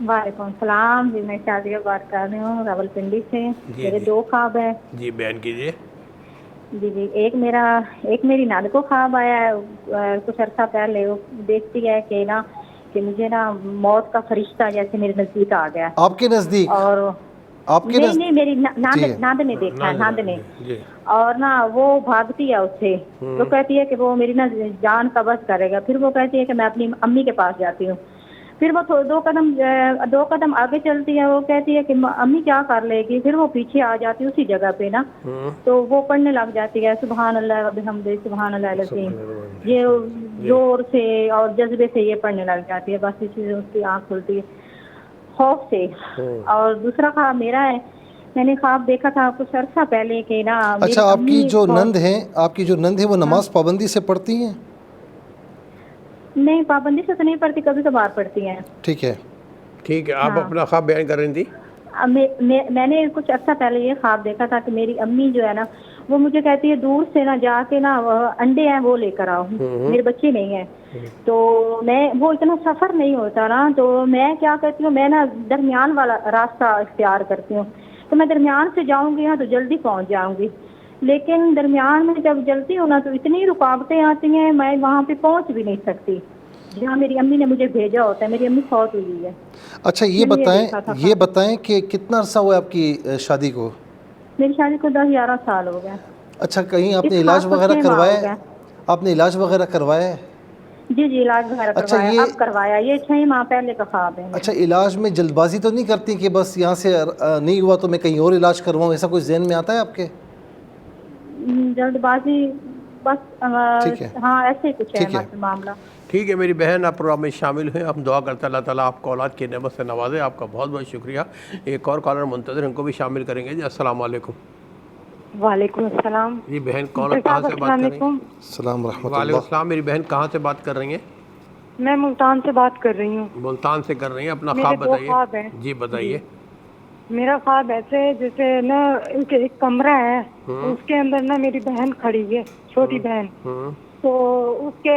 وعلیکم السلام جی، میں شادیہ بات کر رہی ہوں راول پنڈی سے. جی میرے جی دو خواب ہیں. جی بیان کیجیے. جی ایک میری نند کو خواب آیا ہے کچھ عرصہ پہلے. وہ دیکھتی ہے کہ مجھے موت کا فرشتہ جیسے میرے نزدیک آ گیا. آپ کے نزدیک؟ اور آپ کے نہیں میری جی نند نے دیکھا ہے، نند نے. جی اور وہ بھاگتی ہے اس سے. وہ کہتی ہے کہ وہ میری جان قبض کرے گا. پھر وہ کہتی ہے کہ میں اپنی امی کے پاس جاتی ہوں. پھر وہ دو قدم آگے چلتی ہے. وہ کہتی ہے کہ امی کیا کر لے گی. پھر وہ پیچھے آ جاتی ہے اسی جگہ پہ تو وہ پڑھنے لگ جاتی ہے سبحان اللہ وبحمدہ سبحان اللہ العظیم. یہ زور سے اور جذبے سے یہ پڑھنے لگ جاتی ہے. بس اسی سے اس کی آنکھ کھلتی ہے خوف سے. اور دوسرا خواب میرا ہے. میں نے خواب دیکھا تھا کچھ عرصہ پہلے کہ میری اچھا، آپ کی امی جو بہت. نند ہے وہ ہاں نماز پابندی سے پڑھتی ہیں؟ نہیں، پابندی سے تو نہیں پڑھتی، کبھی کبھار پڑھتی ہیں. ٹھیک ہے. ٹھیک ہے، آپ ہاں. اپنا خواب بیان کر رہی تھی. میں نے کچھ عرصہ پہلے یہ خواب دیکھا تھا کہ میری امی جو ہے وہ مجھے کہتی ہے دور سے جا کے انڈے ہیں وہ لے کر آؤ. میرے بچے نہیں ہیں تو وہ اتنا سفر نہیں ہوتا تو میں کیا کرتی ہوں، میں درمیان والا راستہ اختیار کرتی ہوں. تو میں درمیان سے جاؤں گی تو جلدی پہنچ جاؤں گی. لیکن درمیان میں جب چلتی ہوں تو اتنی رکاوٹیں آتی ہیں، میں وہاں پہ پہنچ بھی نہیں سکتی جہاں میری امی نے مجھے بھیجا ہوتا ہے. میری امی فوت ہوئی ہے. اچھا، میں نے دیکھا تھا یہ خواب. بتائیں کہ کتنا عرصہ ہوا ہے آپ کی شادی کو؟ میری شادی کو 10-11 سال ہو گیا. اچھا، کہیں آپ اس نے علاج خواب کو وغیرہ 6 ماہ کروایا ہو ہے؟ گیا. آپ نے علاج وغیرہ کروایا ہے؟ جی علاج وغیرہ اچھا کروایا. یہ اب کروایا. یہ 6 ماہ پہلے کا خواب ہے میرا. اچھا، علاج میں جلد بازی تو نہیں کرتی کہ بس یہاں سے نہیں ہوا تو میں کہیں اور علاج کرواؤں؟ ایسا کچھ ذہن میں آتا ہے آپ کے؟ جلد بازی بس ٹھیک ہے، ہاں ایسے ہی کچھ ہے ٹھیک ہے. معاملہ. ٹھیک ہے میری بہن، آپ پروگرام میں شامل ہوئے. ہم دعا کرتے ہیں اللہ تعالیٰ آپ کو اولاد کی نعمت سے نوازے. آپ کا بہت بہت شکریہ. ایک اور کالر منتظر، ان کو بھی شامل کریں گے. جی السلام علیکم. وعلیکم السلام. جی بہن کون، ڈاکٹر کہاں صاحب سے بات السلام کر رہی علیکم. ہیں؟ السلام ورحمۃ وعلیکم اللہ. السلام. میری بہن کہاں سے بات کر رہی ہیں؟ میں ملتان سے بات کر رہی ہوں. ملتان سے کر رہی ہیں. اپنا میرے خواب 2 بتائیے. خواب ہیں. جی بتائیے. میرا خواب ایسے ہے جیسے ایک کمرہ ہے، اس کے اندر میری بہن کھڑی ہے، چھوٹی بہن. تو اس کے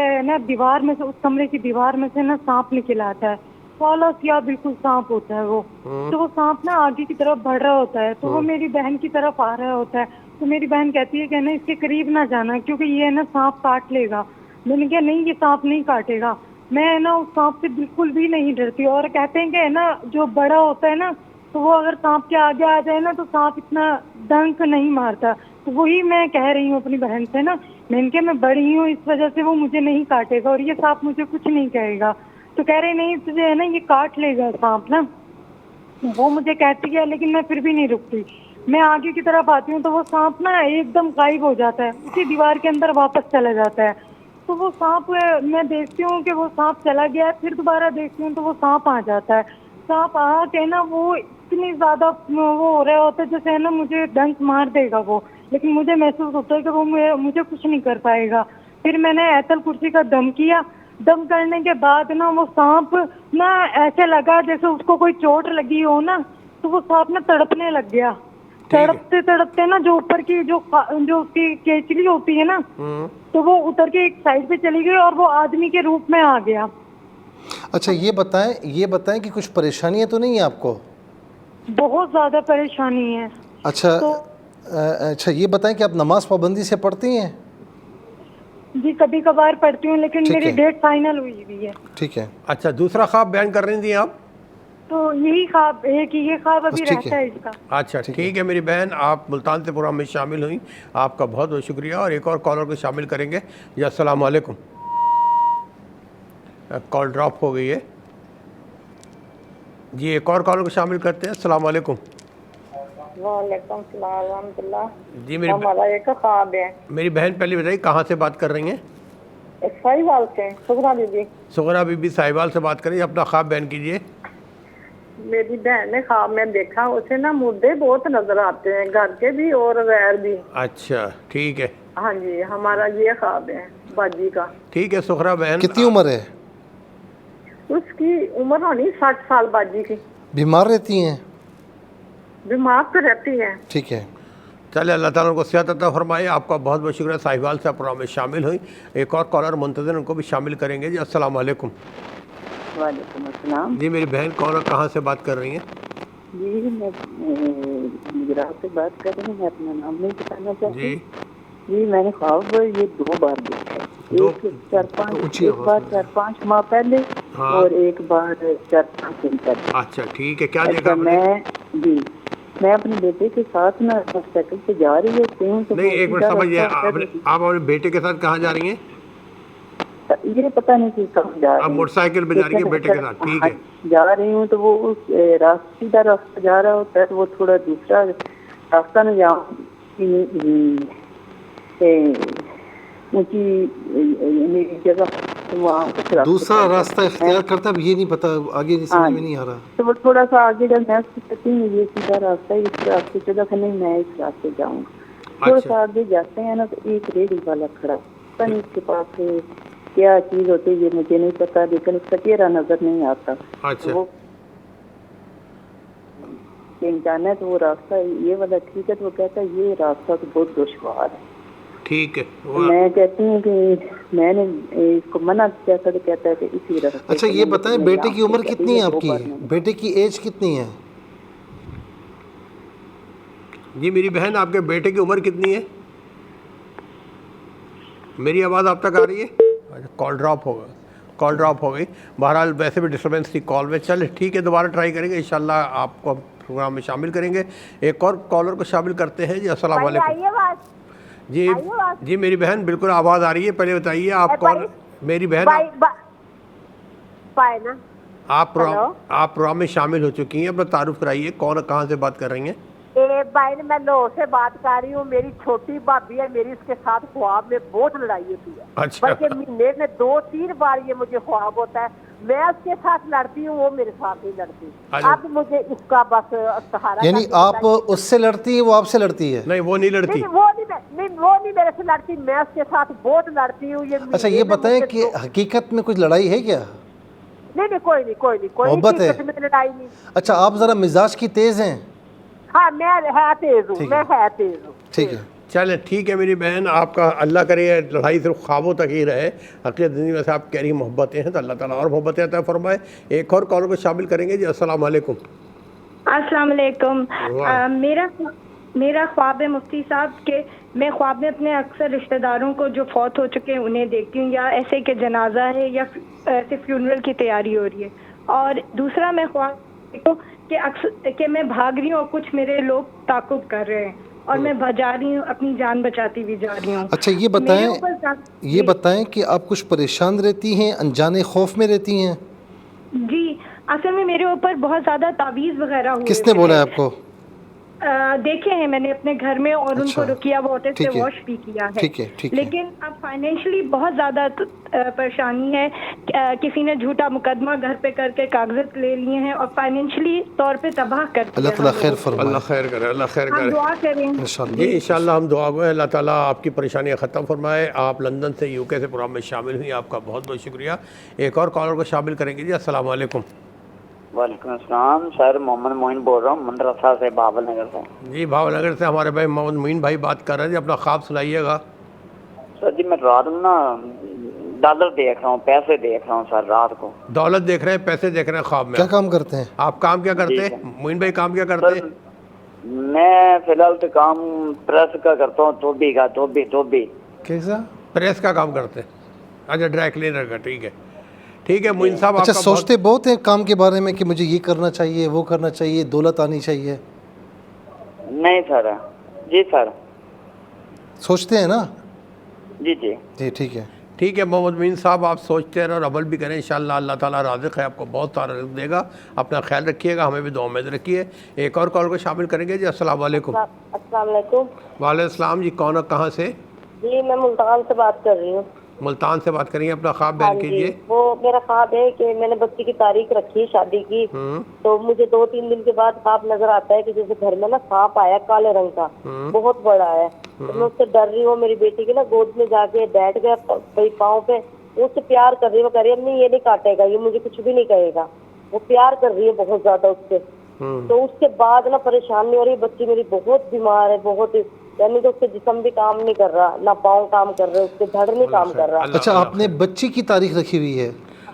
دیوار میں سے، اس کمرے کی دیوار میں سے سانپ نکل آتا ہے. کالا سیاہ بالکل سانپ ہوتا ہے وہ. تو وہ سانپ آگے کی طرف بڑھ رہا ہوتا ہے. تو وہ میری بہن کی طرف آ رہا ہوتا ہے. تو میری بہن کہتی ہے کہ اس کے قریب نہ جانا کیونکہ یہ سانپ کاٹ لے گا. میں نے کہا نہیں، یہ سانپ نہیں کاٹے گا. میں اس سانپ سے بالکل بھی نہیں ڈرتی. اور کہتے ہیں کہ جو بڑا ہوتا ہے تو وہ اگر سانپ کے آگے آ جائے تو سانپ اتنا ڈنک نہیں مارتا. تو وہی میں کہہ رہی ہوں اپنی بہن سے میں نے کہا میں بڑی ہوں اس وجہ سے وہ مجھے نہیں کاٹے گا اور یہ سانپ مجھے کچھ نہیں کہے گا. تو کہہ رہے نہیں تجھے یہ کاٹ لے گا سانپ وہ مجھے کہتی ہے لیکن میں پھر بھی نہیں رکتی. میں آگے کی طرف آتی ہوں تو وہ سانپ ایک دم غائب ہو جاتا ہے، اسی دیوار کے اندر واپس چلا جاتا ہے. تو وہ سانپ میں دیکھتی ہوں کہ وہ سانپ چلا گیا ہے، پھر دوبارہ دیکھتی ہوں تو وہ سانپ آ جاتا ہے. سانپ آ کے وہ اتنی زیادہ وہ ہو رہا ہوتا ہے جیسے مجھے ڈنک مار دے گا وہ، لیکن مجھے محسوس ہوتا ہے کہ وہ مجھے کچھ نہیں کر پائے گا. پھر میں نے ایتل کرسی کا دم کیا. دم کرنے کے بعد وہ سانپ ایسے لگا جیسے اس کو کوئی چوٹ لگی ہو تو وہ سانپ تڑپنے لگ گیا. ٹھیک ہے. تڑپتے تڑپتے جو اوپر کی جو اس کی کیچلی ہوتی ہے تو وہ اتر کے ایک سائڈ پہ چلی گئی اور وہ آدمی کے روپ میں آ گیا. اچھا یہ بتائیں کہ کچھ پریشانیاں تو نہیں ہیں آپ کو؟ بہت زیادہ پریشانی ہے. اچھا یہ بتائیں کہ آپ نماز پابندی سے پڑھتی ہیں؟ جی کبھی کبھار پڑھتی ہوں لیکن ٹھیک میری ہے، ڈیٹ فائنل ہوئی ہوئی ہے. ٹھیک ہے. اچھا دوسرا خواب بیان کر رہی تھیں آپ؟ تو یہی خواب ایک یہ خواب بس ابھی ٹھیک رہتا ہے اس کا. اچھا ٹھیک ہے میری بہن، آپ ملتان سے پروگرام میں شامل ہوئیں. آپ کا بہت بہت شکریہ. اور ایک اور کالر کو شامل کریں گے. جی السلام علیکم. کال ڈراپ ہو گئی ہے. جی ایک اور کالر کو شامل کرتے ہیں. السلام علیکم. وعلیکم السلام ورحمۃ اللہ. جی ہمارا ایک خواب ہے. میری بہن پہلے بتائیے کہاں سے بات کر رہی ہیں؟ ساہیوال سے سغرا بی بی. سغرا بی بی ساہیوال سے بات کریں. اپنا خواب بیان کیجیے. میری بہن نے خواب میں دیکھا، اسے مردے بہت نظر آتے ہیں، گھر کے بھی اور غیر بھی. اچھا ٹھیک ہے. ہاں جی ہمارا یہ خواب ہے باجی کا. ٹھیک ہے سغرا بہن. کتنی عمر ہے؟ اس کی عمر ہونی 60 سال باجی کی. بیمار رہتی ہیں؟ بیمار تو رہتی ہے. ٹھیک ہے. چلے اللہ تعالیٰ کو صحت عطا فرمائے. آپ کا بہت بہت شکریہ. ساہیوال سے پروگرام میں شامل ہوئی. ایک اور کالر منتظر، ان کو بھی شامل کریں گے. جی السلام علیکم. وعلیکم السلام جی میری بہن کون اور کہاں سے بات کر رہی ہیں؟ جی میں گجرات سے بات کر رہی ہوں. میں اپنا نام نہیں بتانا چاہتی. جی جی میں نے خواب یہ 2 بار دیکھا ہے. دو ایک بار 4-5 ماہ پہلے ہاں. اور ایک بار 4-5 دن پہلے. اچھا ٹھیک ہے، کیا دیکھا اچھا آپ نے؟ میں اپنے بیٹے کے ساتھ نا موٹر سائیکل سے جا رہی ہوتی ہوں تو نہیں ایک منٹ سمجھیے، آپ اپنے بیٹے کے ساتھ کہاں جا رہی ہیں؟ یہ پتہ نہیں کہ کہاں جا آپ رہی موٹر سائیکل پہ جا رہی ہیں بیٹے کے ساتھ، ٹھیک ہے. جا رہی ہوں تو وہ اس سیدھا راستہ جا رہا ہوتا ہے تو وہ تھوڑا دوسرا راستہ نہ جاؤں اونچی جگہ وہاں دوسرا راستہ اختیار کرتا ہے، اب یہ نہیں پتہ، آگے نہیں سمجھ میں نہیں آ رہا. تو وہ تھوڑا سا آگے جب میں اس کو کہتی ہوں یہ سیدھا راستہ ہے، اس راستے سے کہ نہیں میں اس راستے جاؤں گا. تھوڑا سا آگے جاتے ہیں نا تو ایک ریڑھی والا کھڑا، پتہ نہیں اس کے پاس کیا چیز ہوتی ہے یہ مجھے نہیں پتا، لیکن اس کا چہرہ نظر نہیں آتا. اچھا وہ جانا ہے تو وہ راستہ یہ والا ٹھیک ہے، تو وہ کہتا ہے یہ راستہ تو بہت دشوار ہے. ٹھیک ہے. میں کہتی ہوں کہ میں نے اس کو منع کیا تھا تو کہتا ہے کہ اسی راستے. اچھا یہ بتائیں بیٹے کی عمر کتنی ہے آپ کی؟ بیٹے کی ایج کتنی ہے؟ جی میری بہن آپ کے بیٹے کی عمر کتنی ہے؟ میری آواز آپ تک آ رہی ہے؟ کال ڈراپ ہو گئی. بہرحال ویسے بھی ڈسٹربنس تھی کال میں. چلے ٹھیک ہے، دوبارہ ٹرائی کریں گے انشاءاللہ، آپ کو پروگرام میں شامل کریں گے. ایک اور کالر کو شامل کرتے ہیں. جی السلام علیکم. جی میری بہن بالکل آواز آ رہی ہے. پہلے بتائیے آپ کون؟ میری بہن آپ پروگرام میں شامل ہو چکی ہیں. اپنا تعارف کرائیے، کون اور کہاں سے بات کر رہی ہیں؟ بھائی میں لاہور سے بات کر رہی ہوں. میری چھوٹی بھابھی ہے، میری اس کے ساتھ خواب میں بہت لڑائی ہوتی ہے. اچھا بلکہ مہینے میں 2-3 بار یہ مجھے خواب ہوتا ہے. میں اس کے ساتھ لڑتی ہوں، وہ میرے ساتھ نہیں لڑتی. اب مجھے اس کا بس سہارا، یعنی آپ اس سے لڑتی ہیں، وہ آپ سے لڑتی ہے؟ نہیں وہ نہیں لڑتی. وہ نہیں میرے سے لڑتی، میں اس کے ساتھ بہت لڑتی ہوں. اچھا یہ بتائیں کہ حقیقت میں کچھ لڑائی ہے کیا؟ نہیں کوئی نہیں محبت ہے؟ میں لڑائی نہیں. اچھا آپ ذرا مزاج کی تیز ہیں؟ ہاں میں تیز ہوں. ٹھیک ہے چلے ٹھیک ہے میری بہن، آپ کا اللہ کرے لڑائی صرف خوابوں تک ہی رہے. حقیقت زندگی میں سے آپ کہہ رہی محبتیں ہیں تو اللہ تعالیٰ اور محبتیں عطا فرمائے. ایک اور کالر کو شامل کریں گے. جی السلام علیکم. السلام علیکم. میرا خواب ہے مفتی صاحب کہ میں خواب میں اپنے اکثر رشتہ داروں کو جو فوت ہو چکے ہیں انہیں دیکھتی ہوں، یا ایسے کہ جنازہ ہے یا ایسے فیونرل کی تیاری ہو رہی ہے. اور دوسرا میں خواب دیکھتی ہوں کہ میں بھاگ رہی ہوں اور کچھ میرے لوگ تعاقب کر رہے ہیں اور میں بجا رہی ہوں، اپنی جان بچاتی ہوئی جا رہی ہوں. اچھا یہ بتائیں کہ آپ کچھ پریشان رہتی ہیں، انجانے خوف میں رہتی ہیں؟ جی اصل میں میرے اوپر بہت زیادہ تعویذ وغیرہ ہوئے. کس نے بولا ہے آپ کو؟ دیکھے ہیں میں نے اپنے گھر میں، اور ان کو رقیہ واٹر سے واش بھی کیا ہے. لیکن اب فائنینشلی بہت زیادہ پریشانی ہے. کسی نے جھوٹا مقدمہ گھر پہ کر کے کاغذات لے لیے ہیں اور فائنینشلی طور پہ تباہ کر دیا. اللہ تعالیٰ خیر فرمائے. اللہ خیر کرے، اللہ خیر کرے. دعا کریں. جی انشاءاللہ ہم دعا گوئے اللہ تعالیٰ آپ کی پریشانیاں ختم فرمائے. آپ لندن سے UK سے پروگرام میں شامل ہوئی، آپ کا بہت بہت شکریہ. ایک اور کالر کو شامل کریں گے. جی السلام علیکم. وعلیکم السلام سر، محمد معین بول رہا ہوں مدرسہ سے، بھاول نگر سے. جی بھاول نگر سے ہمارے بھائی محمد معین بھائی بات کر رہے ہیں. جی اپنا خواب سنائیے گا. سر جی میں رات میں نا ڈالر دیکھ رہا ہوں، پیسے دیکھ رہا ہوں سر رات کو. دولت دیکھ رہے ہیں، پیسے دیکھ رہے ہیں خواب میں. کیا کام کرتے ہیں آپ؟ کام کیا کرتے ہیں معین بھائی؟ کام کیا کرتے ہیں؟ میں فی الحال تو کام پریس کا کرتا ہوں، دھوبی. کیسا؟ پریس کا کام کرتے ہیں. اچھا ڈرائی کلینر کا. ٹھیک ہے معین صاحب. اچھا سوچتے بہت ہیں کام کے بارے میں کہ مجھے یہ کرنا چاہیے، وہ کرنا چاہیے، دولت آنی چاہیے؟ نہیں سر. جی سر سوچتے ہیں نا؟ جی ٹھیک ہے. ٹھیک ہے محمد معین صاحب، آپ سوچتے رہیں اور عمل بھی کریں. انشاءاللہ اللہ تعالیٰ رازق ہے، آپ کو بہت سارا رزق دے گا. اپنا خیال رکھیے گا، ہمیں بھی دعا میں رکھیے. ایک اور کال کو شامل کریں گے. جی السلام علیکم. السلام علیکم. وعلیکم السلام. جی کون اور کہاں سے؟ جی میں ملتان سے بات کر رہی ہوں. ملتان سے بات کریے. اپنا خواب بیان کیجیے. وہ میرا خواب ہے کہ میں نے بچی کی تاریخ رکھی شادی کی، تو مجھے 2-3 دن کے بعد خواب نظر آتا ہے کہ جیسے گھر میں نا سانپ آیا کالے رنگ کا، بہت بڑا ہے. تو میں اس سے ڈر رہی ہوں. میری بیٹی کی نا گود میں جا کے بیٹھ گیا پاؤں پہ، اس سے پیار کر رہی ہے. وہ کہہ رہی ہے امی یہ نہیں کاٹے گا، یہ مجھے کچھ بھی نہیں کہے گا. وہ پیار کر رہی ہے بہت زیادہ اس سے. تو اس کے بعد نا پریشانی ہو رہی ہے. بچی میری بہت بیمار ہے، بہت، یعنی کہ اس کے جسم بھی کام نہیں کر رہا، نہ پاؤں کام کر رہے، اس کے دھڑ نہیں کام کر رہا. اچھا آپ نے بچی کی تاریخ رکھی ہوئی ہے؟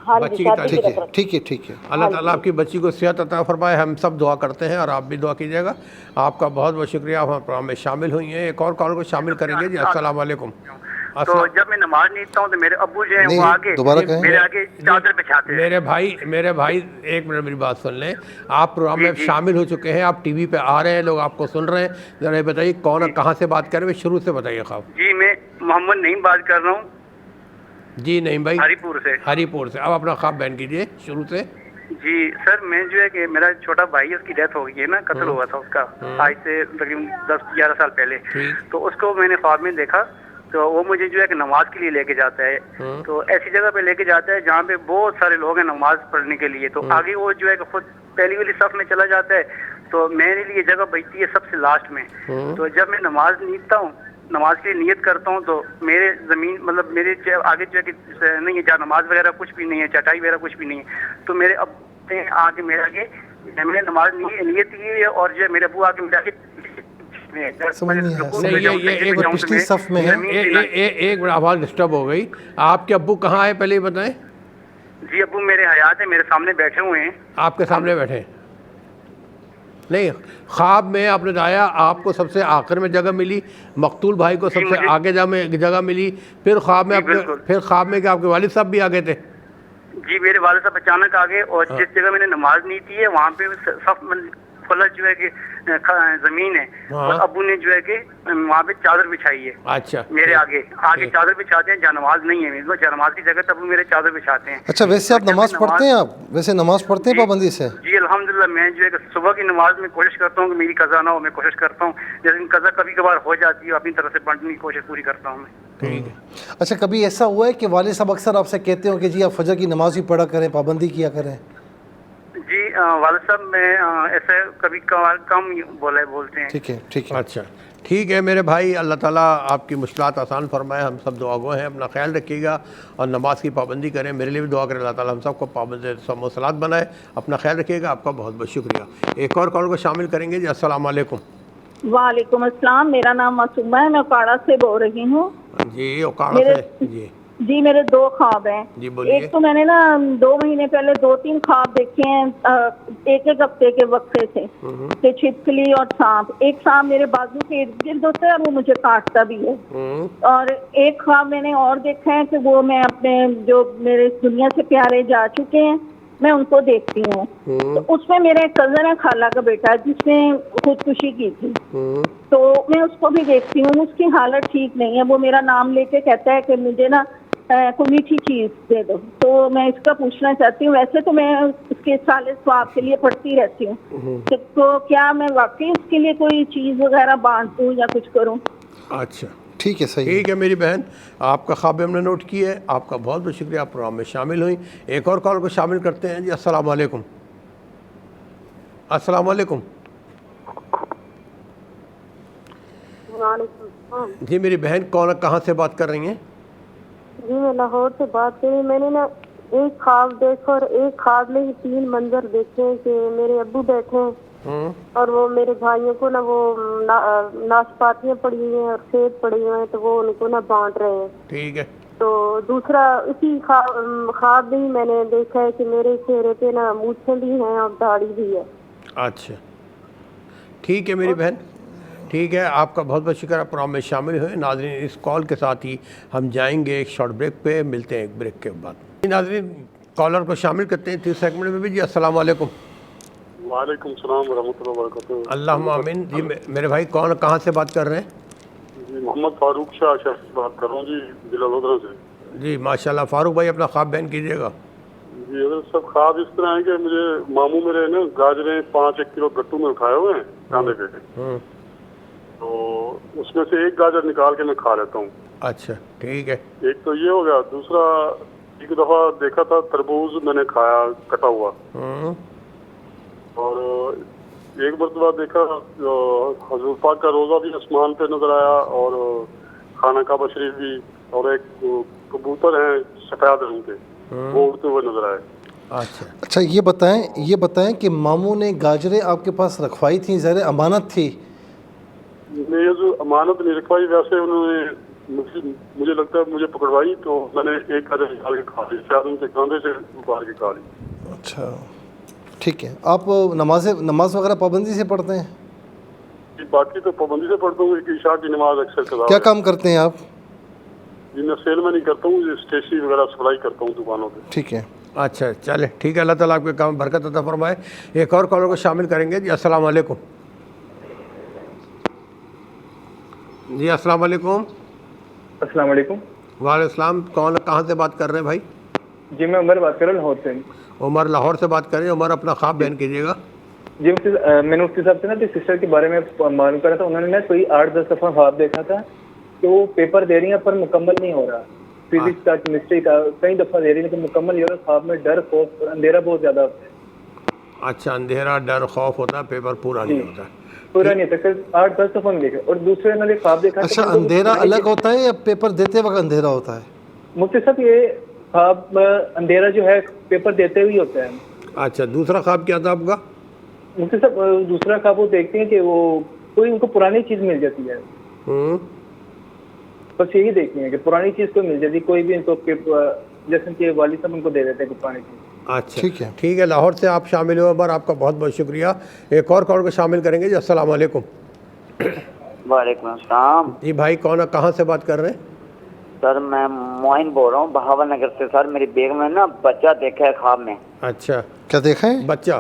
ہاں بچی جی کی شادی کی ٹھیک رقم ہے ٹھیک ہے ٹھیک ہے. اللہ تعالیٰ آپ کی بچی کو صحت عطا فرمائے. ہم سب دعا کرتے ہیں اور آپ بھی دعا کیجیے گا. آپ کا بہت بہت شکریہ, آپ ہمارے پروگرام میں شامل ہوئی ہیں. ایک اور کال کو شامل کریں گے. جی السلام علیکم. تو جب میں نماز نیچتا ہوں تو میرے ابو جو ہیں وہ آگے دوبارہ کہیں. میرے آگے چادر بچھاتے ہیں. میرے بھائی ایک منٹ میری بات سن لیں. آپ پروگرام میں شامل ہو چکے ہیں, آپ ٹی وی پہ آ رہے ہیں, لوگ آپ کو سن رہے ہیں. ذرا یہ بتائیے کون کہاں سے بات کر رہے ہیں, شروع سے بتائیے. خواب جی میں محمد نعیم بات کر رہا ہوں. جی نہیں بھائی, ہری پور سے. ہری پور سے. اب اپنا خواب بیان کیجیے شروع سے. جی سر, میں جو ہے کہ میرا چھوٹا بھائی ہے, اس کی ڈیتھ ہو گئی ہے نا, قتل ہوا تھا اس کا آج سے تقریباً 10-11 سال پہلے. تو اس کو میں نے خواب میں دیکھا تو وہ مجھے جو ہے کہ نماز کے لیے لے کے جاتا ہے. تو ایسی جگہ پہ لے کے جاتا ہے جہاں پہ بہت سارے لوگ ہیں نماز پڑھنے کے لیے. تو آگے وہ جو ہے کہ خود پہلی والی صف میں چلا جاتا ہے. تو میرے لیے جگہ بچتی ہے سب سے لاسٹ میں. تو جب میں نماز نیچتا ہوں, نماز کی نیت کرتا ہوں, تو میرے زمین مطلب میرے آگے جو ہے کہ نہیں ہے, جہاں نماز وغیرہ کچھ بھی نہیں ہے, چٹائی وغیرہ کچھ بھی نہیں ہے. تو میرے ابو نے آگے میرے آگے میں نے نماز نیت کی ہے, اور جو ہے میرے ابو آگے میرے آگے پچھلی صف میں ہے. ایک منٹ, آواز ڈسٹرب ہو گئی. آپ کے ابو کہاں آئے پہلے یہ بتائیں. جی ابو میرے حیات ہیں, میرے سامنے بیٹھے ہوئے ہیں. آپ کے سامنے بیٹھے نہیں. خواب میں آپ نے بتایا آپ کو سب سے آخر میں جگہ ملی, مقتول بھائی کو سب سے آگے جگہ ملی. پھر خواب میں کہ آپ کے والد صاحب بھی آگے تھے. جی میرے والد صاحب اچانک آگے, اور جس جگہ میں نے نماز نہیں کی ہے وہاں پہ صف کھلا جو ہے کہ زمین ہے, اور ابو نے جو ہے کہ وہاں پہ چادر بچھائی ہے. اچھا میرے آگے چادر بچھاتے ہیں جہاں نماز نہیں ہے, جہاں نماز کی جگہ ابو میرے چادر بچھاتے ہیں. اچھا ویسے آپ نماز پڑھتے ہیں, آپ ویسے نماز پڑھتے ہیں پابندی سے؟ جی الحمدللہ, میں جو ہے کہ صبح کی نماز میں کوشش کرتا ہوں کہ میری قضا نہ ہو. میں کوشش کرتا ہوں, لیکن قضا کبھی کبھار ہو جاتی ہے, اپنی طرف سے پڑھنے کی کوشش پوری کرتا ہوں میں. اچھا کبھی ایسا ہوا ہے کہ والد صاحب اکثر آپ سے کہتے ہوں کہ جی آپ فجر کی نماز ہی پڑھا کریں, پابندی کیا کریں؟ جی والد صاحب میں ایسے کبھی کم بولتے ہیں. ٹھیک ہے ٹھیک ہے. اچھا ٹھیک ہے میرے بھائی, اللہ تعالیٰ آپ کی مشکلات آسان فرمائے. ہم سب دعا گو ہیں, اپنا خیال رکھیے گا اور نماز کی پابندی کریں. میرے لیے بھی دعا کریں, اللہ تعالیٰ ہم سب کو پابند سم و صلات بنائے. اپنا خیال رکھیے گا. آپ کا بہت بہت شکریہ. ایک اور کال کو شامل کریں گے. جی السلام علیکم. وعلیکم السلام, میرا نام معصومہ ہے, میں اکاڑا سے بول رہی ہوں. جی اکاڑا سے. جی میرے 2 خواب ہیں. ایک تو میں نے نا 2 مہینے پہلے 2-3 خواب دیکھے ہیں, ایک ہفتے کے وقفے سے, کہ چھپکلی اور سانپ. ایک سانپ میرے بازو کے ارد گرد ہوتا ہے اور وہ مجھے کاٹتا بھی ہے. اور ایک خواب میں نے اور دیکھا ہے کہ وہ میں اپنے جو میرے دنیا سے پیارے جا چکے ہیں میں ان کو دیکھتی ہوں. تو اس میں میرا ایک کزن ہے, خالہ کا بیٹا, جس نے خودکشی کی تھی. تو میں اس کو بھی دیکھتی ہوں, اس کی حالت ٹھیک نہیں ہے. وہ میرا نام لے کے کہتا ہے کہ مجھے نا کوئی میٹھی چیز دے دو. تو میں اس کا پوچھنا چاہتی ہوں, ویسے تو میں اس کے سالے ثواب کے لیے پڑھتی رہتی ہوں, تو کیا میں واقعی اس کے لیے کوئی چیز وغیرہ بانٹ دوں یا کچھ کروں؟ اچھا ٹھیک ہے صحیح. ٹھیک ہے میری بہن, آپ کا خواب ہم نے نوٹ کیا ہے. آپ کا بہت بہت شکریہ, آپ پروگرام میں شامل ہوئیں. ایک اور کال کو شامل کرتے ہیں. جی السلام علیکم. السلام علیکم. جی میری بہن کون کہاں سے بات کر رہی ہیں؟ جی میں لاہور سے بات کر رہی ہوں. میں نے نا ایک خواب دیکھا, اور ایک خواب میں 3 منظر دیکھے کہ میرے ابو بیٹھے ہیں اور وہ میرے بھائیوں کو نا وہ ناشپاتیاں پڑی ہوئی ہیں اور سیب پڑے ہوئے ہیں, تو وہ ان کو نا بانٹ رہے ہیں. ٹھیک ہے. تو دوسرا اسی خواب میں میں نے دیکھا ہے کہ میرے چہرے پہ نا مونچھیں بھی ہیں اور داڑھی بھی ہے. اچھا ٹھیک ہے میری بہن, ٹھیک ہے. آپ کا بہت بہت شکریہ, آپ پروگرام میں شامل ہوئے. ناظرین اس کال کے ساتھ ہی ہم جائیں گے ایک شارٹ بریک پہ. ملتے ہیں ایک بریک کے بعد. ناظرین کالر کو شامل کرتے ہیں 30 سیکنڈ میں بھی. جی السلام علیکم. وعلیکم السلام ورحمۃ اللہ وبرکاتہ. اللہم آمین. جی میرے بھائی کون کہاں سے بات کر رہے ہیں؟ جی محمد فاروق شاہ بات کر رہا ہوں جی, ضلع لودھرا سے. جی ماشاءاللہ. فاروق بھائی اپنا خواب بیان کیجیے گا. جی حضرت صاحب خواب اس طرح ہے کہ مجھے ماموں میرے نا گاجریں 5 کلو گٹو میں اٹھائے ہوئے ہیں کاندھے پہ, تو اس میں سے ایک گاجر نکال کے میں کھا لیتا ہوں. اچھا ٹھیک ہے. ایک تو یہ ہو گیا. دوسرا ایک دفعہ دیکھا تھا تربوز میں نے کھایا کٹا ہوا, اور ایک مرتبہ دیکھا حضور پاک کا روزہ بھی آسمان پہ نظر آیا, اور خانہ کعبہ شریف بھی, اور ایک کبوتر ہیں سفید رنگ کے وہ اڑتے ہوئے نظر آئے. اچھا یہ بتائیں کہ ماموں نے گاجریں آپ کے پاس رکھوائی تھیں, ظاہر امانت تھی؟ نہیں, یہ جو امانت نہیں رکھوائی, ویسے انہوں نے مجھے لگتا ہے مجھے پکڑوائی تو میں نے ایک قدم نکال کے کھا لی، شاید ان کے کاندھے سے اتار کے کھا لی۔ اچھا ٹھیک ہے، آپ نماز وغیرہ پابندی سے پڑھتے ہیں؟ باقی تو پابندی سے پڑھتا ہوں، ایک عشاء کی نماز اکثر قضا۔ کیا کام کرتے ہیں آپ؟ جی میں سیل میں نہیں کرتا ہوں، اسٹیشنری وغیرہ سپلائی کرتا ہوں دکانوں پہ۔ ٹھیک ہے، اچھا چلے ٹھیک ہے، اللہ تعالیٰ آپ کے کام برکت عطا فرمائے۔ ایک اور کالر کو شامل کریں گے۔ جی السلام علیکم۔ جی السلام علیکم۔ السلام علیکم۔ وعلیکم السلام، کون کہاں سے بات کر رہے ہیں بھائی؟ جی میں عمر بات کر رہا ہوں لاہور سے۔ عمر لاہور سے بات کر رہے ہیں۔ عمر اپنا خواب بیان کیجیے گا۔ جی میں نے مفتی صاحب سے نا اپنی سسٹر کے بارے میں معلوم کرا تھا، انہوں نے نا کوئی 8-10 دفعہ خواب دیکھا تھا کہ وہ پیپر دے رہی ہیں پر مکمل نہیں ہو رہا، فزکس کا کیمسٹری کا کئی دفعہ دے رہی ہیں لیکن مکمل نہیں ہو رہا۔ خواب میں ڈر، خوف اور اندھیرا بہت زیادہ ہوتا ہے۔ اچھا، اندھیرا، ڈر، خوف ہوتا ہے، پیپر پورا نہیں ہوتا ہے۔ پورا نہیں ہوتا، 8-10 دفعہ میں دیکھا۔ اور دوسرے انہوں نے خواب دیکھا۔ اچھا اندھیرا الگ ہوتا ہے یا پیپر دیتے وقت اندھیرا ہوتا ہے؟ مفتی صاحب یہ خواب اندھیرا جو ہے پیپر دیتے ہوئے ہوتا ہے۔ اچھا دوسرا خواب کیا تھا آپ کا؟ مفتی صاحب دوسرا خواب وہ دیکھتے ہیں کہ وہ کوئی ان کو پرانی چیز مل جاتی ہے، بس یہی دیکھتے ہیں کہ پرانی چیز کوئی مل جاتی، کوئی بھی ان کو جیسے کہ والد صاحب ان کو دے دیتے ہیں پرانی چیز۔ اچھا ٹھیک ہے، لاہور سے آپ شامل ہوئے عمر، آپ کا بہت بہت شکریہ۔ ایک اور کال کو شامل کریں گے۔ جی السلام علیکم۔ وعلیکم السلام۔ جی بھائی کون، کہاں سے بات کر رہے ہیں؟ سر میں معین بول رہا ہوں بہاول نگر سے۔ سر میری بیگم نے نا بچہ دیکھا ہے خواب میں۔ اچھا کیا دیکھا ہے؟ بچہ۔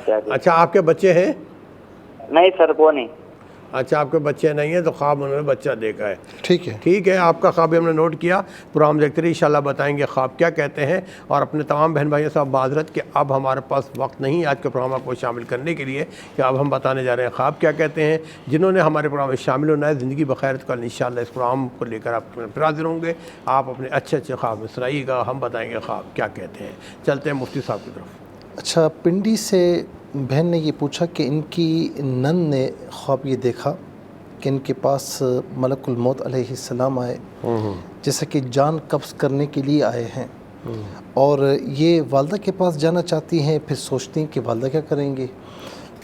اچھا آپ کے بچے ہیں؟ نہیں سر وہ نہیں۔ اچھا آپ کے بچے نہیں ہیں تو خواب انہوں نے بچہ دیکھا ہے۔ ٹھیک ہے ٹھیک ہے، آپ کا خواب ہم نے نوٹ کیا۔ پروگرام دیکھتے رہیے، انشاءاللہ بتائیں گے خواب کیا کہتے ہیں۔ اور اپنے تمام بہن بھائیوں سے معذرت کہ اب ہمارے پاس وقت نہیں آج کے پروگرام آپ کو شامل کرنے کے لیے کہ اب ہم بتانے جا رہے ہیں خواب کیا کہتے ہیں۔ جنہوں نے ہمارے پروگرام میں شامل ہونا ہے، زندگی بخیر کل انشاءاللہ اس پروگرام کو لے کر آپ پھر حاضر ہوں گے۔ آپ اپنے اچھے اچھے خواب میں سنائیے گا، ہم بتائیں گے خواب کیا کہتے ہیں۔ چلتے ہیں مفتی صاحب کی طرف۔ اچھا پنڈی سے بہن نے یہ پوچھا کہ ان کی نند نے خواب یہ دیکھا کہ ان کے پاس ملک الموت علیہ السلام آئے، جیسا کہ جان قبض کرنے کے لیے آئے ہیں، اور یہ والدہ کے پاس جانا چاہتی ہیں، پھر سوچتی ہیں کہ والدہ کیا کریں گے،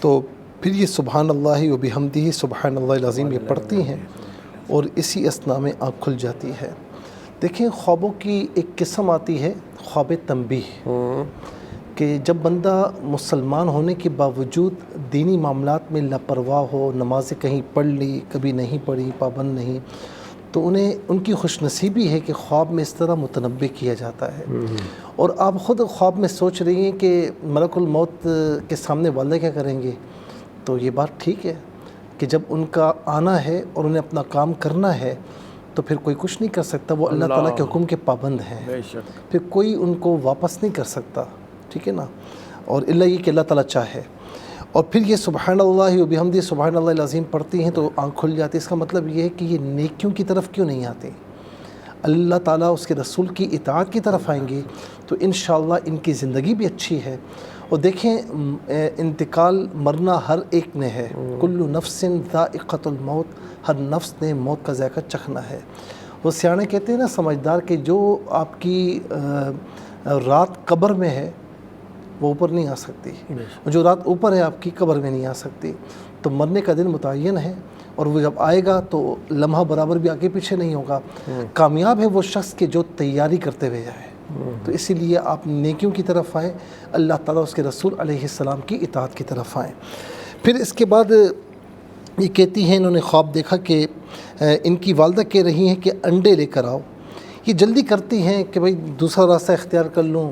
تو پھر یہ سبحان اللہ و بحمدہ سبحان اللہ العظیم یہ پڑھتی ہیں اور اسی اثناء میں آنکھ کھل جاتی ہے۔ دیکھیں خوابوں کی ایک قسم آتی ہے خواب تنبیہ، کہ جب بندہ مسلمان ہونے کے باوجود دینی معاملات میں لاپرواہ ہو، نمازیں کہیں پڑھ لی کبھی نہیں پڑھی، پابند نہیں، تو ان کی خوش نصیبی ہے کہ خواب میں اس طرح متنبہ کیا جاتا ہے۔ اور آپ خود خواب میں سوچ رہی ہیں کہ ملک الموت کے سامنے والدہ کیا کریں گے، تو یہ بات ٹھیک ہے کہ جب ان کا آنا ہے اور انہیں اپنا کام کرنا ہے تو پھر کوئی کچھ نہیں کر سکتا، وہ اللہ تعالیٰ کے حکم کے پابند ہیں، پھر کوئی ان کو واپس نہیں کر سکتا، ٹھیک ہے نا، اور اللہ یہ کہ اللہ تعالیٰ چاہے۔ اور پھر یہ سبحان اللہ و بحمدہ سبحان اللہ العظیم پڑھتی ہیں تو آنکھ کھل جاتی ہے۔ اس کا مطلب یہ ہے کہ یہ نیکیوں کی طرف کیوں نہیں آتی، اللہ تعالیٰ اس کے رسول کی اطاعت کی طرف آئیں گے تو انشاءاللہ ان کی زندگی بھی اچھی ہے۔ اور دیکھیں انتقال مرنا ہر ایک نے ہے، کل نفس ذائقۃ الموت، ہر نفس نے موت کا ذائقہ چکھنا ہے۔ وہ سیانے کہتے ہیں نا سمجھدار کہ جو آپ کی رات قبر میں ہے وہ اوپر نہیں آ سکتی، جو رات اوپر ہے آپ کی قبر میں نہیں آ سکتی، تو مرنے کا دن متعین ہے اور وہ جب آئے گا تو لمحہ برابر بھی آگے پیچھے نہیں ہوگا۔ کامیاب ہے وہ شخص کہ جو تیاری کرتے ہوئے جائے، تو اسی لیے آپ نیکیوں کی طرف آئیں، اللہ تعالیٰ اس کے رسول علیہ السلام کی اطاعت کی طرف آئیں۔ پھر اس کے بعد یہ کہتی ہیں انہوں نے خواب دیکھا کہ ان کی والدہ کہہ رہی ہیں کہ انڈے لے کر آؤ، یہ جلدی کرتی ہیں کہ بھئی دوسرا راستہ اختیار کر لوں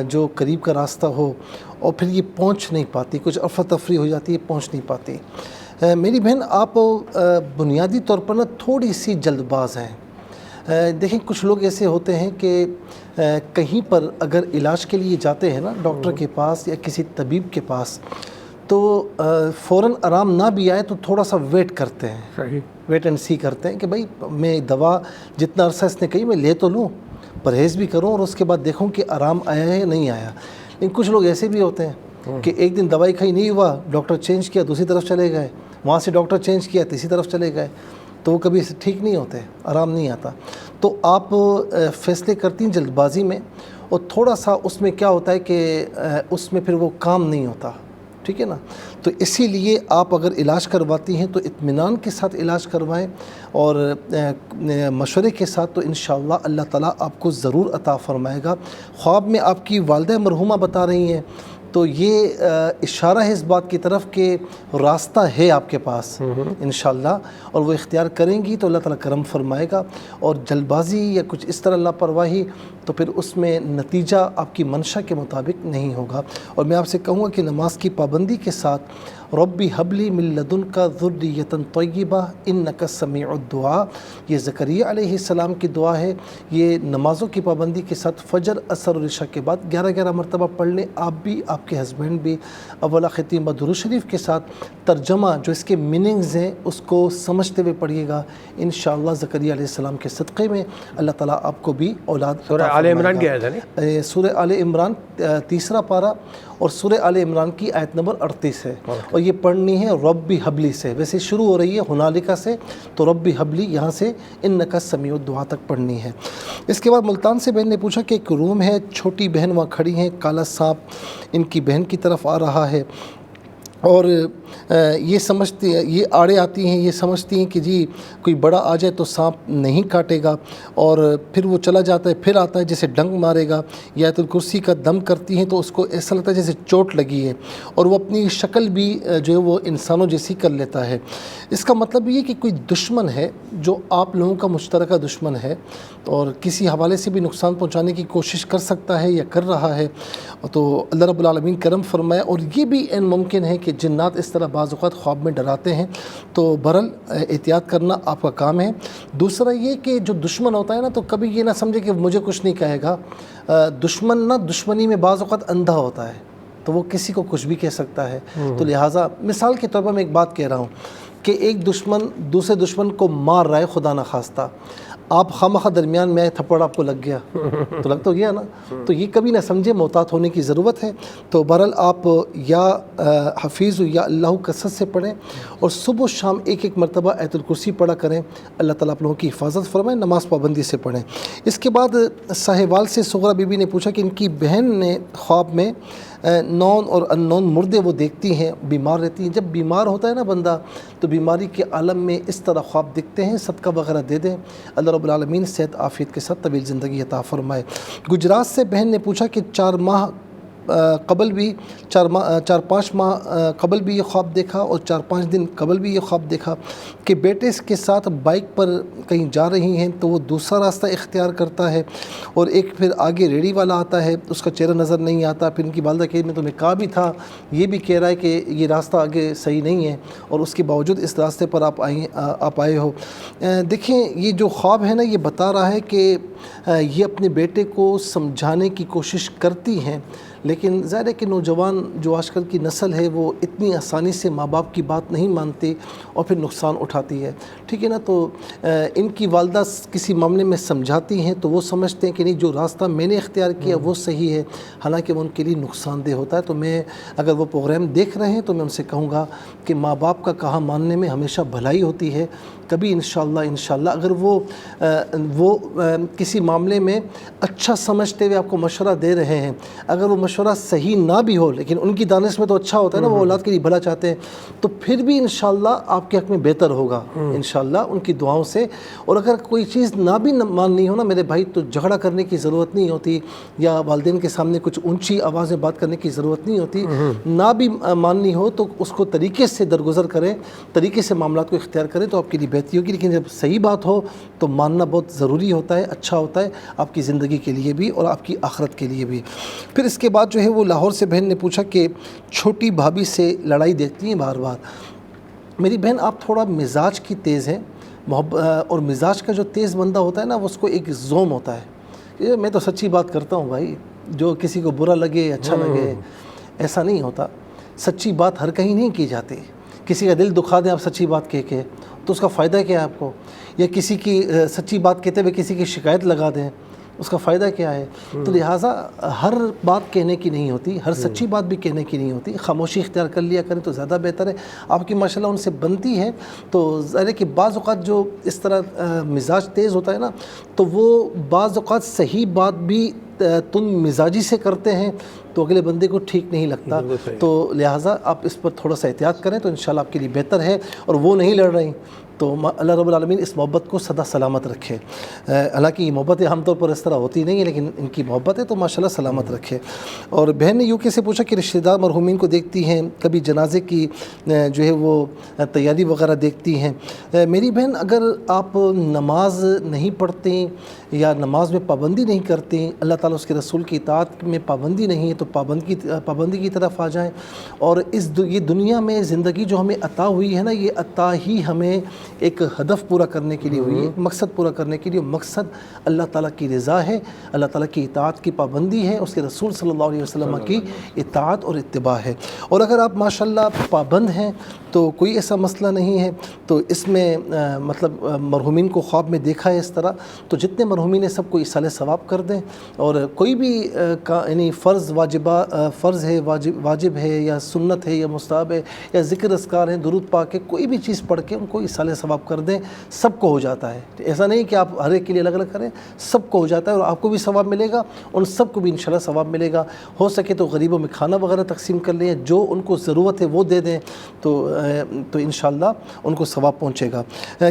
جو قریب کا راستہ ہو، اور پھر یہ پہنچ نہیں پاتی، کچھ افراتفری ہو جاتی ہے، پہنچ نہیں پاتی۔ میری بہن آپ بنیادی طور پر نا تھوڑی سی جلد باز ہیں۔ دیکھیں کچھ لوگ ایسے ہوتے ہیں کہ کہیں پر اگر علاج کے لیے جاتے ہیں نا ڈاکٹر کے پاس یا کسی طبیب کے پاس، تو فوراً آرام نہ بھی آئے تو تھوڑا سا ویٹ کرتے ہیں، ویٹ اینڈ سی کرتے ہیں کہ بھائی میں دوا جتنا عرصہ اس نے کہی میں لے تو لوں، پرہیز بھی کروں اور اس کے بعد دیکھوں کہ آرام آیا ہے یا نہیں آیا۔ لیکن کچھ لوگ ایسے بھی ہوتے ہیں کہ ایک دن دوائی کھائی نہیں ہوا، ڈاکٹر چینج کیا دوسری طرف چلے گئے، وہاں سے ڈاکٹر چینج کیا تیسری طرف چلے گئے، تو وہ کبھی ٹھیک نہیں ہوتے، آرام نہیں آتا۔ تو آپ فیصلے کرتی ہیں جلد بازی میں، اور تھوڑا سا اس میں کیا ہوتا ہے کہ اس میں پھر وہ کام نہیں ہوتا، ٹھیک ہے نا. تو اسی لیے آپ اگر علاج کرواتی ہیں تو اطمینان کے ساتھ علاج کروائیں اور مشورے کے ساتھ، تو انشاءاللہ اللہ تعالیٰ آپ کو ضرور عطا فرمائے گا. خواب میں آپ کی والدہ مرحومہ بتا رہی ہیں، تو یہ اشارہ ہے اس بات کی طرف کہ راستہ ہے آپ کے پاس انشاءاللہ، اور وہ اختیار کریں گی تو اللہ تعالیٰ کرم فرمائے گا. اور جلد بازی یا کچھ اس طرح لاپرواہی تو پھر اس میں نتیجہ آپ کی منشا کے مطابق نہیں ہوگا. اور میں آپ سے کہوں گا کہ نماز کی پابندی کے ساتھ ربی حبلی من لدنک ذریۃ طیبہ انک سمیع الدعاء، یہ زکریا علیہ السلام کی دعا ہے. یہ نمازوں کی پابندی کے ساتھ فجر، عصر اور عشاء کے بعد 11 مرتبہ پڑھ لیں، آپ بھی آپ کے ہسبینڈ بھی. اولا ختیمہ درود شریف کے ساتھ ترجمہ جو اس کے میننگز ہیں اس کو سمجھتے ہوئے پڑھیے گا. انشاءاللہ زکریا علیہ السلام کے صدقے میں اللہ تعالیٰ آپ کو بھی اولاد. سورہ آل عمران کی آیت ہے، سورہ آل عمران 3 پارہ اور سورہ آل عمران کی آیت نمبر 38 ہے، اور یہ پڑھنی ہے ربی حبلی سے. ویسے شروع ہو رہی ہے ہنالکا سے، تو ربی حبلی یہاں سے انکا سمیع الدعاء تک پڑھنی ہے. اس کے بعد ملتان سے بہن نے پوچھا کہ ایک روم ہے، چھوٹی بہن وہاں کھڑی ہیں، کالا سانپ ان کی بہن کی طرف آ رہا ہے، اور یہ سمجھتی یہ آڑے آتی ہیں، یہ سمجھتی ہیں کہ جی کوئی بڑا آ جائے تو سانپ نہیں کاٹے گا، اور پھر وہ چلا جاتا ہے، پھر آتا ہے جیسے ڈنگ مارے گا. یا آیت الکرسی کا دم کرتی ہیں تو اس کو ایسا لگتا ہے جیسے چوٹ لگی ہے، اور وہ اپنی شکل بھی جو ہے وہ انسانوں جیسی کر لیتا ہے. اس کا مطلب یہ کہ کوئی دشمن ہے جو آپ لوگوں کا مشترکہ دشمن ہے، اور کسی حوالے سے بھی نقصان پہنچانے کی کوشش کر سکتا ہے یا کر رہا ہے. تو اللہ رب العالمین کرم فرمائے. اور یہ بھی عین ممکن ہے کہ جنات اس طرح بعض اوقات خواب میں ڈراتے ہیں، تو برل احتیاط کرنا آپ کا کام ہے. دوسرا یہ کہ جو دشمن ہوتا ہے نا، تو کبھی یہ نہ سمجھے کہ مجھے کچھ نہیں کہے گا. دشمن نا دشمنی میں بعض اوقات اندھا ہوتا ہے، تو وہ کسی کو کچھ بھی کہہ سکتا ہے. تو لہٰذا مثال کے طور پر میں ایک بات کہہ رہا ہوں کہ ایک دشمن دوسرے دشمن کو مار رہا ہے خدا نخواستہ، آپ خواہ درمیان میں تھپڑ آپ کو لگ گیا تو لگ تو گیا نا. تو یہ کبھی نہ سمجھے، محتاط ہونے کی ضرورت ہے. تو بہرحال آپ یا حفیظ یا اللہ کثرت سے پڑھیں، اور صبح و شام ایک مرتبہ آیت الکرسی پڑھا کریں. اللہ تعالیٰ آپ لوگوں کی حفاظت فرمائے. نماز پابندی سے پڑھیں. اس کے بعد ساہیوال سے صغرا بی بی نے پوچھا کہ ان کی بہن نے خواب میں نون اور ان نون مردے وہ دیکھتی ہیں، بیمار رہتی ہیں. جب بیمار ہوتا ہے نا بندہ، تو بیماری کے عالم میں اس طرح خواب دکھتے ہیں. صدقہ وغیرہ دے دیں، اللہ رب العالمین صحت عافیت کے ساتھ طویل زندگی عطا فرمائے. گجرات سے بہن نے پوچھا کہ 4 ماہ قبل بھی 4-5 ماہ قبل بھی یہ خواب دیکھا، اور 4-5 دن قبل بھی یہ خواب دیکھا کہ بیٹے کے ساتھ بائک پر کہیں جا رہی ہیں، تو وہ دوسرا راستہ اختیار کرتا ہے، اور ایک پھر آگے ریڑھی والا آتا ہے، اس کا چہرہ نظر نہیں آتا. پھر ان کی والدہ کہ میں تمہیں کہا بھی تھا، یہ بھی کہہ رہا ہے کہ یہ راستہ آگے صحیح نہیں ہے، اور اس کے باوجود اس راستے پر آپ آئے ہو. دیکھیں یہ جو خواب ہے نا، یہ بتا رہا ہے کہ یہ اپنے بیٹے کو سمجھانے کی کوشش کرتی ہیں، لیکن ظاہر ہے کہ نوجوان جو آج کل کی نسل ہے وہ اتنی آسانی سے ماں باپ کی بات نہیں مانتی اور پھر نقصان اٹھاتی ہے. ٹھیک ہے نا. تو ان کی والدہ کسی معاملے میں سمجھاتی ہیں تو وہ سمجھتے ہیں کہ نہیں، جو راستہ میں نے اختیار کیا وہ صحیح ہے، حالانکہ وہ ان کے لیے نقصان دہ ہوتا ہے. تو میں اگر وہ پروگرام دیکھ رہے ہیں تو میں ان سے کہوں گا کہ ماں باپ کا کہا ماننے میں ہمیشہ بھلائی ہوتی ہے. کبھی انشاءاللہ اگر وہ کسی معاملے میں اچھا سمجھتے ہوئے آپ کو مشورہ دے رہے ہیں، اگر وہ مشورہ صحیح نہ بھی ہو لیکن ان کی دانش میں تو اچھا ہوتا ہے نا، وہ اولاد کے لیے بھلا چاہتے ہیں، تو پھر بھی انشاءاللہ آپ کے حق میں بہتر ہوگا انشاءاللہ ان کی دعاؤں سے. اور اگر کوئی چیز نہ بھی ماننی ہو نا میرے بھائی، تو جھگڑا کرنے کی ضرورت نہیں ہوتی، یا والدین کے سامنے کچھ اونچی آواز میں بات کرنے کی ضرورت نہیں ہوتی. نہ بھی ماننی ہو تو اس کو طریقے سے درگزر کریں، طریقے سے معاملات کو اختیار کریں تو آپ کے لیے بہتری ہوگی. لیکن جب صحیح بات ہو تو ماننا بہت ضروری ہوتا ہے، اچھا ہوتا ہے آپ کی زندگی کے لیے بھی اور آپ کی آخرت کے لیے بھی. پھر اس کے بعد جو ہے وہ لاہور سے بہن نے پوچھا کہ چھوٹی بھابھی سے لڑائی دیکھتی ہیں بار بار. میری بہن آپ تھوڑا مزاج کی تیز ہیں، اور مزاج کا جو تیز بندہ ہوتا ہے نا، وہ اس کو ایک زوم ہوتا ہے. میں تو سچی بات کرتا ہوں بھائی، جو کسی کو برا لگے اچھا لگے ایسا نہیں ہوتا. سچی بات ہر کہیں نہیں کی جاتی. کسی کا دل دکھا دیں آپ سچی بات کہہ کے تو اس کا فائدہ کیا ہے آپ کو؟ یا کسی کی سچی بات کہتے ہوئے کسی کی شکایت لگا دیں، اس کا فائدہ کیا ہے؟ تو لہٰذا ہر بات کہنے کی نہیں ہوتی، ہر سچی بات بھی کہنے کی نہیں ہوتی. خاموشی اختیار کر لیا کریں تو زیادہ بہتر ہے. آپ کی ماشاءاللہ ان سے بنتی ہے. تو ظاہر ہے کہ بعض اوقات جو اس طرح مزاج تیز ہوتا ہے نا، تو وہ بعض اوقات صحیح بات بھی تم مزاجی سے کرتے ہیں تو اگلے بندے کو ٹھیک نہیں لگتا. تو لہٰذا آپ اس پر تھوڑا سا احتیاط کریں تو انشاءاللہ آپ کے لیے بہتر ہے. اور وہ نہیں لڑ رہی تو اللہ رب العالمین اس محبت کو سدا سلامت رکھے. حالانکہ یہ محبتیں عام طور پر اس طرح ہوتی نہیں ہیں، لیکن ان کی محبت ہے تو ماشاءاللہ سلامت رکھے. اور بہن نے یوکے سے پوچھا کہ رشتہ دار مرحومین کو دیکھتی ہیں، کبھی جنازے کی جو ہے وہ تیاری وغیرہ دیکھتی ہیں. میری بہن، اگر آپ نماز نہیں پڑھتی یا نماز میں پابندی نہیں کرتی، اللہ تعالیٰ اس کے رسول کی اطاعت میں پابندی نہیں ہے، تو پابندی کی طرف آ جائیں. اور یہ دنیا میں زندگی جو ہمیں عطا ہوئی ہے نا، یہ عطا ہی ہمیں ایک ہدف پورا کرنے کے لیے ہوئی ہے، ایک مقصد پورا کرنے کے لیے. مقصد اللہ تعالیٰ کی رضا ہے، اللہ تعالیٰ کی اطاعت کی پابندی ہے، اس کے رسول صلی اللہ علیہ وسلم کی اطاعت اور اتباع ہے. اور اگر آپ ماشاءاللہ پابند ہیں تو کوئی ایسا مسئلہ نہیں ہے. تو اس میں مطلب مرحومین کو خواب میں دیکھا ہے اس طرح، تو جتنے مرحومین ہیں سب کو ایصال ثواب کر دیں. اور کوئی بھی یعنی فرض ہے، واجب ہے یا سنت ہے یا مستحب ہے یا ذکر اذکار ہیں، درود پاک ہے، کوئی بھی چیز پڑھ کے ان کو ایصال ثواب کر دیں. سب کو ہو جاتا ہے، ایسا نہیں کہ آپ ہر ایک کے لیے الگ الگ کریں، سب کو ہو جاتا ہے. اور آپ کو بھی ثواب ملے گا، ان سب کو بھی انشاءاللہ ثواب ملے گا. ہو سکے تو غریبوں میں کھانا وغیرہ تقسیم کر لیں، جو ان کو ضرورت ہے وہ دے دیں تو انشاءاللہ ان کو ثواب پہنچے گا.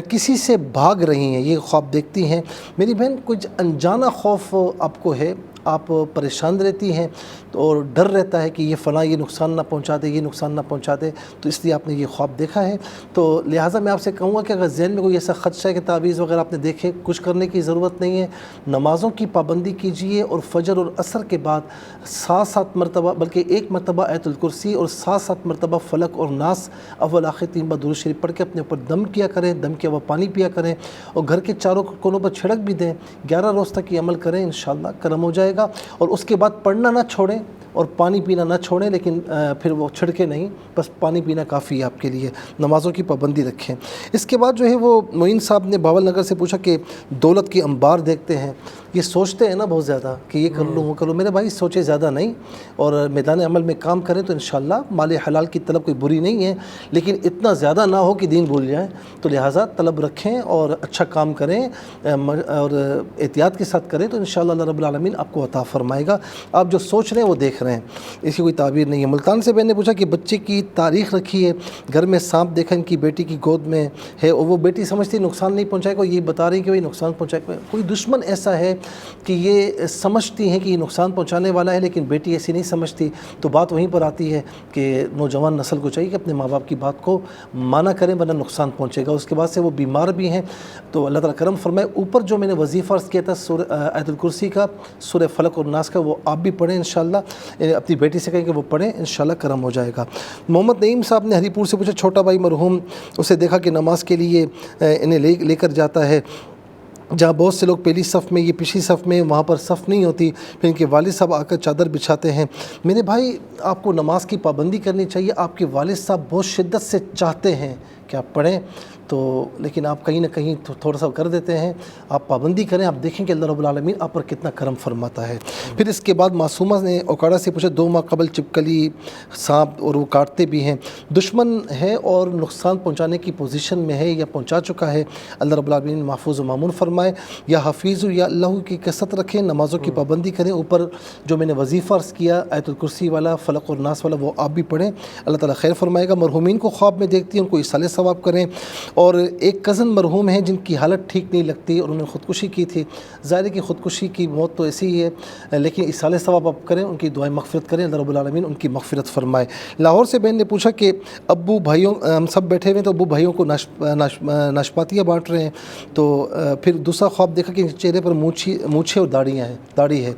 کسی سے بھاگ رہی ہیں، یہ خواب دیکھتی ہیں میری بہن، کچھ انجانہ خوف آپ کو ہے، آپ پریشان رہتی ہیں اور ڈر رہتا ہے کہ یہ فلاں یہ نقصان نہ پہنچا دے، یہ نقصان نہ پہنچا دے، تو اس لیے آپ نے یہ خواب دیکھا ہے. تو لہٰذا میں آپ سے کہوں گا کہ اگر ذہن میں کوئی ایسا خدشہ ہے کہ تعویذ وغیرہ آپ نے دیکھے، کچھ کرنے کی ضرورت نہیں ہے. نمازوں کی پابندی کیجئے اور فجر اور عصر کے بعد 7 مرتبہ، بلکہ 1 مرتبہ آیت الکرسی اور 7 مرتبہ فلق اور ناس اول آخر 3 بار درود شریف پڑھ کے اپنے اوپر دم کیا کریں، دم کیا ہوا پانی پیا کریں، اور گھر کے چاروں کونوں پر چھڑک بھی دیں. 11 روز تک یہ عمل کریں، انشاءاللہ کرم ہو جائے گا. اور اس کے بعد پڑھنا نہ چھوڑیں اور پانی پینا نہ چھوڑیں، لیکن پھر وہ چھڑکے نہیں، بس پانی پینا کافی ہے آپ کے لیے. نمازوں کی پابندی رکھیں. اس کے بعد جو ہے وہ معین صاحب نے باول نگر سے پوچھا کہ دولت کی انبار دیکھتے ہیں، یہ سوچتے ہیں نا بہت زیادہ کہ یہ کر لوں وہ کر لوں. میرے بھائی سوچے زیادہ نہیں اور میدان عمل میں کام کریں تو انشاءاللہ مال حلال کی طلب کوئی بری نہیں ہے، لیکن اتنا زیادہ نہ ہو کہ دین بھول جائیں. تو لہٰذا طلب رکھیں اور اچھا کام کریں اور احتیاط کے ساتھ کریں تو انشاءاللہ اللہ رب العالمین آپ کو عطا فرمائے گا. آپ جو سوچ رہے ہیں وہ دیکھ رہے ہیں، اس کی کوئی تعبیر نہیں ہے. ملتان سے بہن نے پوچھا کہ بچے کی تاریخ رکھی ہے، گھر میں سانپ دیکھا ان کی بیٹی کی گود میں ہے، اور وہ بیٹی سمجھتی نقصان نہیں پہنچائے گا، یہ بتا رہی کہ بھائی نقصان پہنچائے گا. کوئی دشمن ایسا ہے کہ یہ سمجھتی ہیں کہ یہ نقصان پہنچانے والا ہے، لیکن بیٹی ایسی نہیں سمجھتی. تو بات وہیں پر آتی ہے کہ نوجوان نسل کو چاہیے کہ اپنے ماں باپ کی بات کو مانا کریں ورنہ نقصان پہنچے گا. اس کے بعد سے وہ بیمار بھی ہیں تو اللہ تعالیٰ کرم فرمائے. اوپر جو میں نے وظیفہ عرض کیا تھا سورہ آیت الکرسی کا، سورہ فلق اور ناس کا، وہ آپ بھی پڑھیں انشاءاللہ. اپنی بیٹی سے کہیں کہ وہ پڑھیں، انشاءاللہ کرم ہو جائے گا. محمد نعیم صاحب نے ہری پور سے پوچھا، چھوٹا بھائی مرحوم، اسے دیکھا کہ نماز کے لیے انہیں لے کر جاتا ہے جہاں بہت سے لوگ پہلی صف میں، یہ پچھلی صف میں، وہاں پر صف نہیں ہوتی، پھر ان کے والد صاحب آ کر چادر بچھاتے ہیں. میرے بھائی آپ کو نماز کی پابندی کرنی چاہیے. آپ کے والد صاحب بہت شدت سے چاہتے ہیں کہ آپ پڑھیں تو، لیکن آپ کہیں نہ کہیں تھوڑا سا کر دیتے ہیں. آپ پابندی کریں، آپ دیکھیں کہ اللہ رب العالمین آپ پر کتنا کرم فرماتا ہے. پھر اس کے بعد معصومہ نے اوکاڑا سے پوچھا، 2 ماہ قبل چپکلی سانپ اور وہ کاٹتے بھی ہیں، دشمن ہے اور نقصان پہنچانے کی پوزیشن میں ہے یا پہنچا چکا ہے، اللہ رب العالمین محفوظ و مامون فرمائے. یا حفیظ یا اللہ کی کثرت رکھیں، نمازوں کی پابندی کریں. اوپر جو میں نے وظیفہ عرض کیا آیت الکرسی والا، فلق اور ناس والا، وہ آپ بھی پڑھیں، اللہ تعالیٰ خیر فرمائے گا. مرحومین کو خواب میں دیکھتی ہیں، ان کو ایصال ثواب کریں. اور ایک کزن مرحوم ہیں جن کی حالت ٹھیک نہیں لگتی اور انہوں نے خودکشی کی تھی. ظاہر ہے کہ خودکشی کی موت تو ایسی ہی ہے، لیکن ایصال ثواب آپ کریں، ان کی دعائیں مغفرت کریں، اللہ رب العالمین ان کی مغفرت فرمائے. لاہور سے بہن نے پوچھا کہ ابو بھائیوں، ہم سب بیٹھے ہوئے ہیں تو ابو بھائیوں کو ناشپاتیاں بانٹ رہے ہیں. تو پھر دوسرا خواب دیکھا کہ چہرے پر مونچھیں اور داڑھی ہے.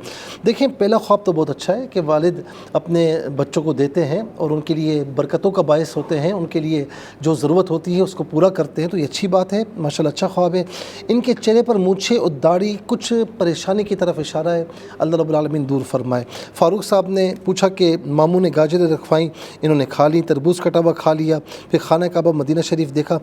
دیکھیں پہلا خواب تو بہت اچھا ہے کہ والد اپنے بچوں کو دیتے ہیں اور ان کے لیے برکتوں کا باعث ہوتے ہیں، ان کے لیے جو ضرورت ہوتی ہے اس کو پورا کرتے ہیں، تو یہ اچھی بات ہے، ماشاءاللہ اچھا خواب ہے. ان کے چہرے پر مونچھیں اور داڑھی کچھ پریشانی کی طرف اشارہ ہے، اللہ رب العالمین دور فرمائے. فاروق صاحب نے پوچھا کہ ماموں نے گاجریں رکھوائیں، انہوں نے کھا لی، تربوز کٹا ہوا کھا لیا، پھر خانہ کعبہ مدینہ شریف دیکھا.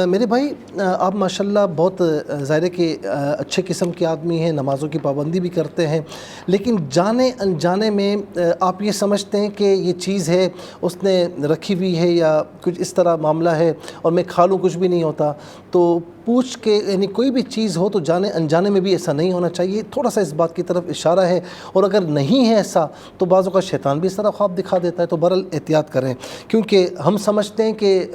میرے بھائی آپ ماشاءاللہ بہت ظاہر ہے کہ اچھے قسم کے آدمی ہیں، نمازوں کی پابندی بھی کرتے ہیں، لیکن جانے انجانے میں آپ یہ سمجھتے ہیں کہ یہ چیز ہے اس نے رکھی ہوئی ہے یا کچھ اس طرح معاملہ ہے اور میں کھا لوں کچھ بھی نہیں ہوتا، تو پوچھ کے یعنی کوئی بھی چیز ہو تو جانے انجانے میں بھی ایسا نہیں ہونا چاہیے. تھوڑا سا اس بات کی طرف اشارہ ہے. اور اگر نہیں ہے ایسا تو بعض اوقات شیطان بھی اس طرح خواب دکھا دیتا ہے. تو بہرحال احتیاط کریں, کیونکہ ہم سمجھتے ہیں کہ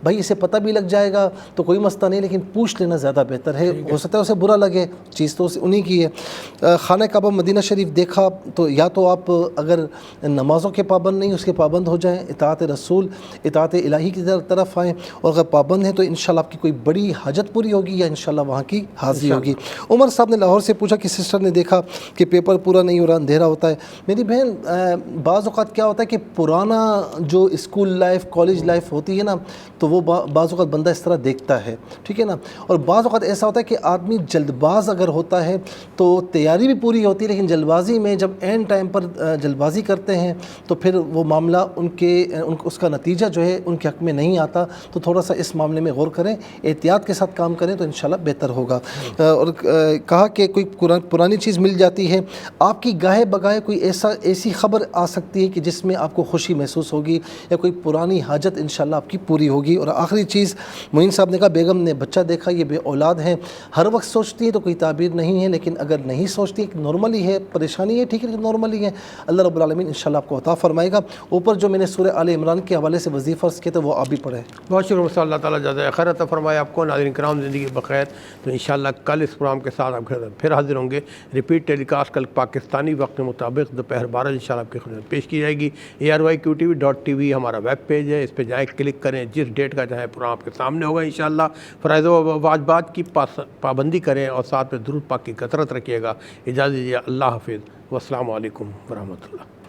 بھائی اسے پتہ بھی لگ جائے گا تو کوئی مسئلہ نہیں, لیکن پوچھ لینا زیادہ بہتر ہے. ہو سکتا ہے اسے برا لگے, چیز تو انہی کی ہے. خانہ کعبہ مدینہ شریف دیکھا تو یا تو آپ اگر نمازوں کے پابند نہیں اس کے پابند ہو جائیں, اطاعت رسول اطاعت الہی کی طرف آئیں, اور اگر پابند ہیں تو انشاءاللہ آپ کی کوئی بڑی حاجت پوری ہوگی یا انشاءاللہ وہاں کی حاضری ہوگی. عمر صاحب نے لاہور سے پوچھا کہ سسٹر نے دیکھا کہ پیپر پورا نہیں ہو رہا, اندھیرا ہوتا ہے. میری بہن بعض اوقات کیا ہوتا ہے کہ پرانا جو اسکول لائف کالج لائف ہوتی ہے نا, تو وہ بعض اوقات بندہ اس طرح دیکھتا ہے, ٹھیک ہے نا. اور بعض اوقات ایسا ہوتا ہے کہ آدمی جلد باز اگر ہوتا ہے تو تیاری بھی پوری ہوتی ہے, لیکن جلد بازی میں جب اینڈ ٹائم پر جلد بازی کرتے ہیں تو پھر وہ معاملہ اس کا نتیجہ جو ہے ان کے حق میں نہیں آتا. تو تھوڑا سا اس معاملے میں غور کریں, احتیاط کے ساتھ کام کریں تو انشاءاللہ بہتر ہوگا. اور کہا کہ کوئی پرانی چیز مل جاتی ہے آپ کی, گاہے بگاہے کوئی ایسی خبر آ سکتی ہے کہ جس میں آپ کو خوشی محسوس ہوگی یا کوئی پرانی حاجت انشاءاللہ آپ کی پوری ہوگی. اور آخری چیز معین صاحب نے کہا بیگم نے بچہ دیکھا, یہ بے اولاد ہیں, ہر وقت سوچتی ہے تو کوئی تعبیر نہیں ہے, لیکن اگر نہیں سوچتی نارملی ہے, پریشانی ہے, ٹھیک ہے, نارملی ہے, اللہ رب العالمین انشاءاللہ آپ کو عطا فرمائے گا. اوپر جو میں نے سورہ آل عمران کے حوالے سے وظیفہ عرض کیا تھا وہ آپ بھی پڑھیں. بہت شکریہ صلی اللہ تعالیٰ جزائے خیر عطا فرمائے آپ کو. ناظرین کرام زندگی بخیر. تو انشاءاللہ کل اس پروگرام کے ساتھ آپ کے پھر حاضر ہوں گے. ریپیٹ ٹیلی کاسٹ کل پاکستانی وقت کے مطابق دوپہر 12 انشاءاللہ آپ کی خدمت پیش کی جائے گی. ARYQTV.tv ہمارا ویب پیج ہے, اس پہ جائے کلک کریں, جس ڈیٹ کا چاہے پروگرام آپ کے سامنے ہوگا انشاءاللہ. فرائض و واجبات کی پابندی کریں اور ساتھ میں درود پاک کی کثرت رکھیے گا. اجازت دیجیے, اللہ حافظ, والسلام علیکم ورحمۃ اللہ.